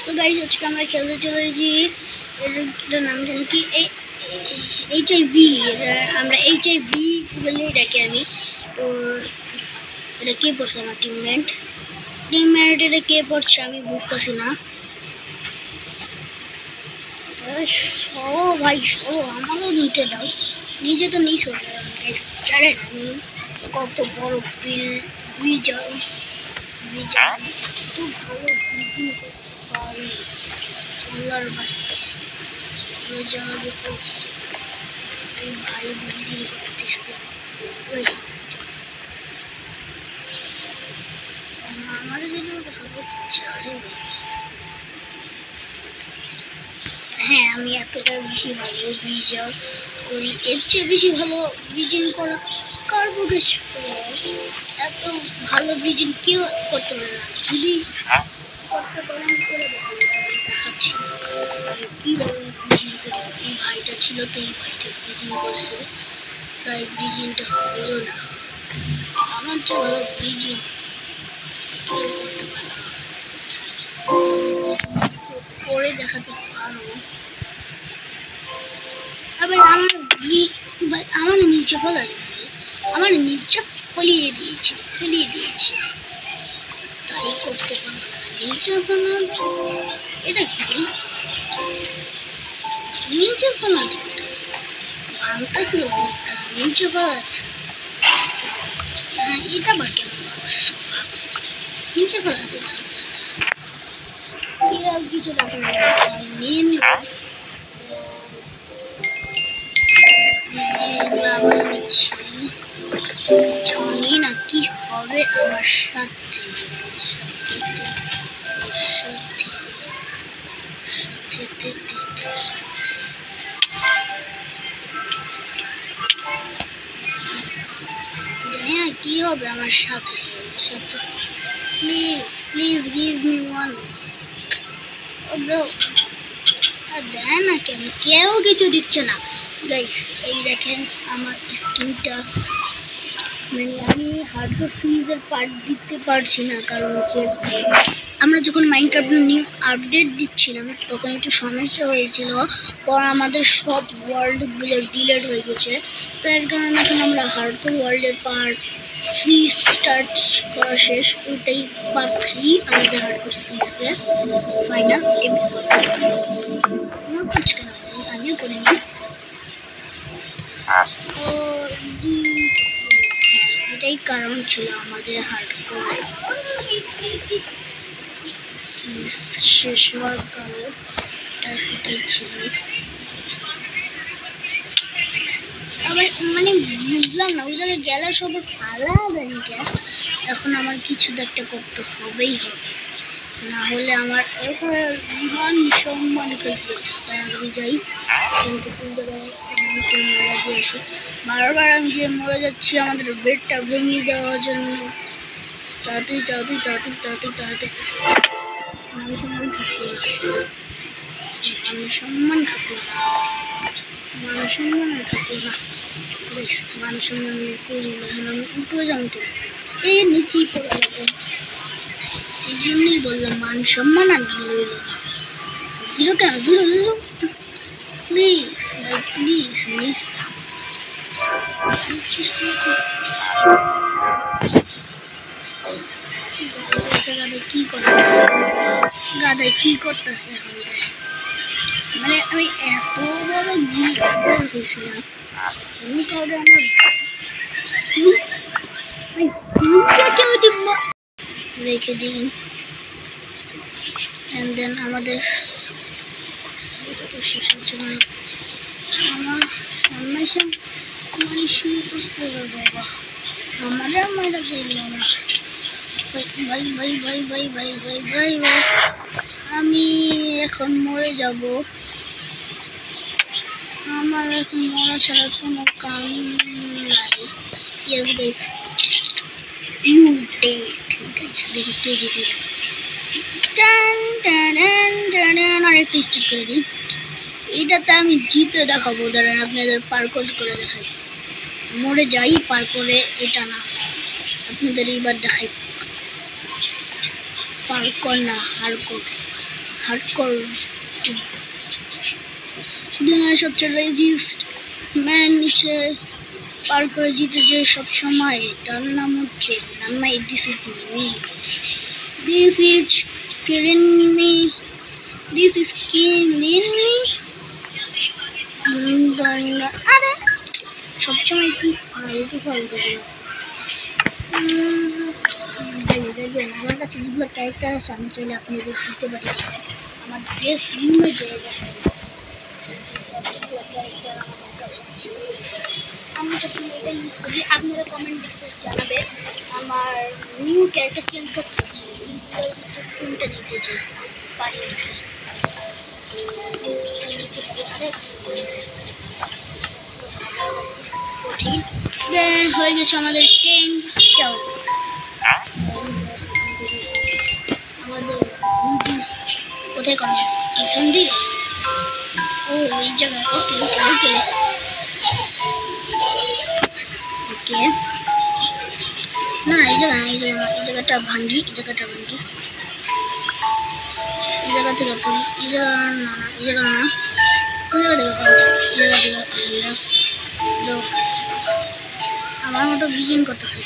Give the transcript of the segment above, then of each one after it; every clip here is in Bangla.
তো গাইস আজকে আমরা খেলতে চলেছি। এটার নাম জানি কি এইচআইভি। আমরা এইচআইভি বলেই ডাকি আমি। তো এটা কে পড়ছে? আমার টিমমেট এটা কে পড়ছে আমি বুঝতেছি না। সরো ভাই সরো, আমারও নিতে দাও। নিজে তো নিস জানেন আমি কত বড় ব্রিজ এত ভালো ব্রিজিং করতে পারি আল্লাহর বাইরে। ওই জায়গা দুটো এই ভাই ব্রিজিং করতেছে। ওই আমার যদি হবে চারে ভাই। হ্যাঁ আমি এতটা বেশি ভালো ব্রিজ করি, এর চেয়ে বেশি ভালো ব্রিজিং করা কার পক্ষে? এত ভালো ব্রিজিং কেউ করতে পারে না। যদি করতে পারেন করে দেখাচ্ছি আমি কীভাবে ব্রিজিং করি। এই ভাইটা ছিল তো এই ভাইটা ব্রিজিং করছে, তাই ব্রিজিংটা হলো না। আমার চেয়ে ভালো ব্রিজিং কেউ করতে পারে না। করে দেখাতে পারো। আবার আমার নিচে ফেলা আমার নিচে ফেলিয়ে দিয়েছে তাই করতে পারলাম না। নিচে ফেলা এটা কি নিচে ফেলা দিতে ভাঙতা ছিল নিচে ফেলা। হ্যাঁ এটা বা কেমন নিচে ফেলা দিতাম কিছু নিয়ে নিব। জানি না কি হবে আমার সাথে। হ্যাঁ কি হবে আমার সাথে? Please please give me one. দেয় না কেন? কেউ কিছু দিচ্ছে না গাইস। এই দেখেন আমার স্কিনটা, মানে আমি হার্ডকোর সিরিজের পার্ট দিতে পারছি না, কারণ হচ্ছে আমরা যখন মাইনক্রাফট নিউ আপডেট দিচ্ছিলাম তখন একটু সমস্যা হয়েছিল, পর আমাদের সব ওয়ার্ল্ডগুলো ডিলেট হয়ে গেছে। তো এর কারণে এখন আমরা হার্ডকোর ওয়ার্ল্ডের পার্ট 3 স্টার্ট করা শেষ। ওইটাই পার্ট 3 আমাদের হার্ডকোর সিরিজের ফাইনাল এপিসোড। আমিও করে নিই। এটাই কারণ ছিল আমাদের হার্ডকোর শেষ হওয়ার কারণ, এটাই ছিল। আবার মানে বুঝলাম না ওই জায়গায় গেলে সবাই ফালা দেন কেন। এখন আমার কিছু একটা করতে হবেই হবে, না হলে আমার এরপরে মান সম্মান করবে। তাড়াতাড়ি যাই কিন্তু মারা দিয়ে আসি। বারবার আমি গিয়ে মরে যাচ্ছি আমাদের বেডটা ভেঙে দেওয়ার জন্য। তাড়াতাড়ি তাড়াতাড়ি তাড়াতাড়ি তাড়াতাড়ি তাড়াতাড়ি মান সম্মান থাকলো না। মান সম্মান আর থাকলো না। মান সম্মান করি না, এখন আমি উপরে যাবো তো এই নিচেই পড়ে যাবো। এই জন্যই বললাম মান সম্মান আর রইল না। জিরো কেন? জিরো জিরো প্লিজ ভাই প্লিজ প্লিজ। কি করে গাদায় কি করতেছে এখন? মানে আমি এত বড় হয়েছিলাম আমি কাউরে আমার রেখে দিই। অ্যান্ড দেন আমাদের সাইডে তো শেষ হচ্ছে না। আমার সামনে মানে শুরু করছে বাবা, আমাদের মায়েরা দিল না। ভাই ভাই ভাই ভাই ভাই ভাই ভাই ভাই ভাই আমি এখন মরে যাব। আমার এখন মরা ছাড়া কোনো কাম নাই। Yes guys you dead guys. দেখি কে জিতে। টান টান টান আরেকটা স্টার্ট করে দিই। এইটাতে আমি জিতে দেখাবো, দাঁড়ান আপনাদের পার্কর করে দেখাই। মরে যাই পার করে এটা না, আপনাদের এইবার দেখাই পার্কর না হারকোর। হার্ডকোর দুনিয়ার সবচেয়ে রেজিস্ট ম্যান নিচে পার করে জিতেছে সব সময়, তার নাম হচ্ছে নাম্মাই। This is me, this is killing me, this is killing me. আরে সবসময় কি ফালতু ফালতু দেখবেন আমার কাছে যেগুলো ক্যারেক্টার আছে আমি চাইলে আপনাদের দিতে পারি। আমার ড্রেস রুমে জায়গা আমি সবসময় এটা ইউজ করি। আপনারা কমেন্ট বক্সে জানাবে আমার নিউ ক্যারেক্টার চেঞ্জ করতে চাচ্ছি, কোনটা নিতে চাই পারি কঠিন। হয়ে গেছে আমাদের 10 স্টার। আমাদের কোথায় কম এখান দিয়ে, ও এই জায়গায়। ওকে ওকে ওকে ওকে না এই জায়গা না, এই জায়গা না, এই জায়গাটা ভাঙ্গি, এই জায়গাটা ভাঙ্গি, এই জায়গা থেকে পড়ি, এই জায়গা না না এই জায়গা না, কোন জায়গা থেকে পড়ি, এই জায়গা থেকে আমার মতো বিগিন করতেছে।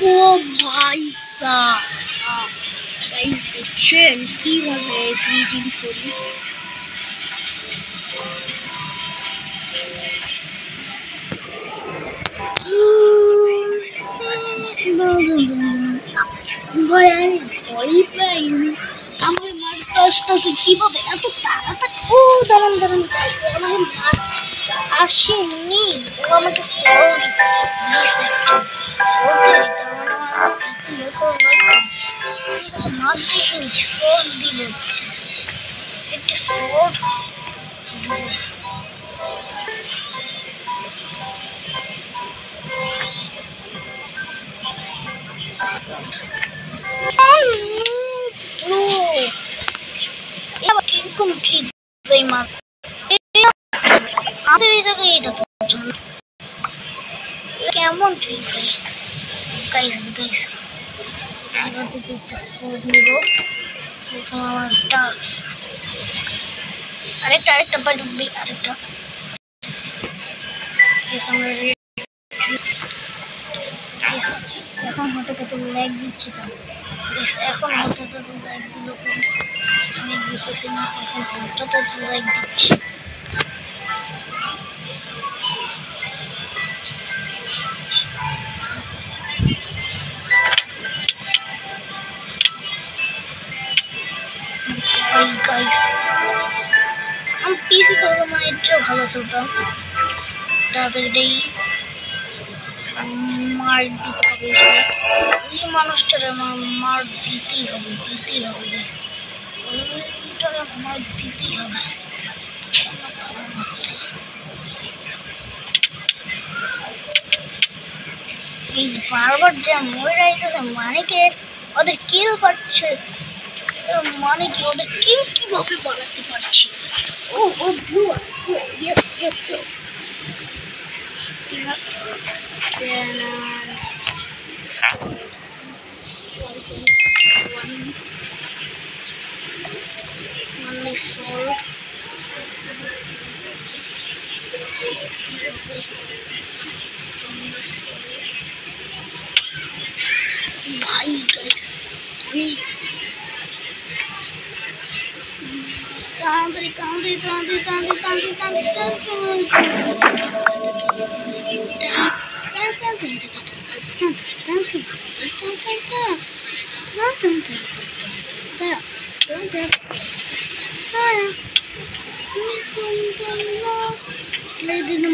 ও ভাই সাহেব দেখছেন কিভাবে বিগিন করি। ভাই আমি ভয় পাইনি, আমার মারতে আসতেছে কিভাবে এত তাড়াতাড়ি। ও দাঁড়ান দাঁড়ান, আমার মার আসেনি, ও আমাকে সরি দিছে একটা। ওকে মার দিকে শর্ট দিল, একটা শর্ট কিরকম ট্রিপ মার আমাদের এই জায়গায়, এটা তো কেমন ট্রিপ গাইস গাইস। এবার থেকে একটা শোধ নিব, প্রথম আমার টাস্ক আরেকটা বাড়ি আরেকটা এখন হতে কত ল্যাগ দিচ্ছে, এখন হতে তো ল্যাগ দিল আমি বুঝতেছি না, এখন হঠাৎ তো ল্যাগ দিচ্ছে। আমি পিসি তো মানে একটু ভালো খেলতাম, তাদের যেই মার দিতে হবে ওই মানুষটার আমার মার দিতেই হবে ওইটারে মার দিতেই হবে। বারবার যা মরে যাইতেছে মানে কি ওদের কিল পাচ্ছে, মানে কি ওদের কিল কিভাবে বাড়াতে পারছি। ও ও blue yes yes only sword ভাই গাইস আমি তাড়াতাড়ি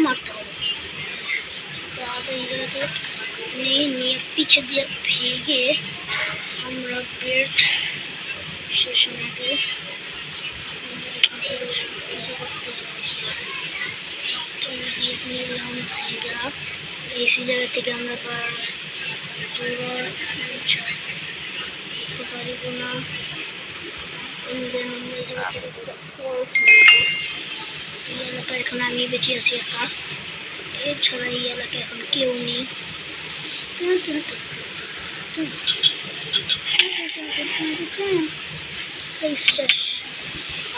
মারতে হবে তাড়াতাড়ি জায়গাতে নিয়ে পিছে দিয়ে ভেঙে আমরা বেড শেষের আগে কিছু করতে নিলাম ভাইগা এসি জায়গা থেকে আমরা করতে পারিব না। আমরা এই জায়গা থেকে এখন আমি বেঁচে আছি একা, এছাড়া এই এলাকায় এখন কেউ নেই।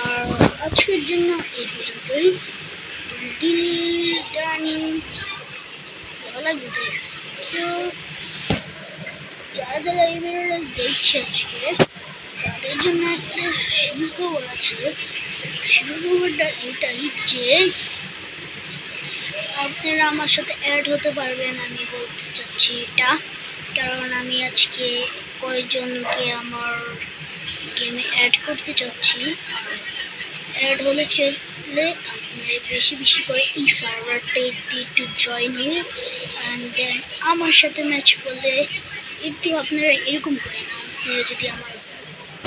আর আজকের জন্য এই পর্যন্তই। ভালো লাগবে গাইস। তো যারা যারা এই ভিডিওটা দেখছে আজকে তাদের জন্য একটা সুখবর আছে। সুখবরটা এটাই যে আপনারা আমার সাথে অ্যাড হতে পারবেন। আমি বলতে চাচ্ছি এটা, কারণ আমি আজকে কয়েকজনকে আমার গেমে অ্যাড করতে চাচ্ছি। অ্যাড হলে চলে আপনারা বেশি বেশি করে এই সার্ভারটা একটু জয়েন হয়ে অ্যান্ড দেন আমার সাথে ম্যাচ করলে একটু আপনারা এরকম করেন। আপনারা যদি আমার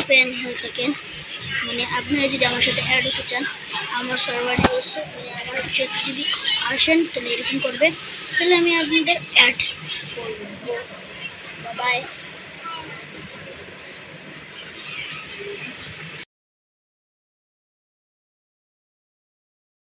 ফ্যান হয়ে থাকেন, মানে আপনারা যদি আমার সাথে অ্যাড হতে চান আমার সার্ভারে মানে আমার সাথে যদি আসেন তাহলে এরকম করবে, তাহলে আমি আপনাদের অ্যাড করবো। বাই।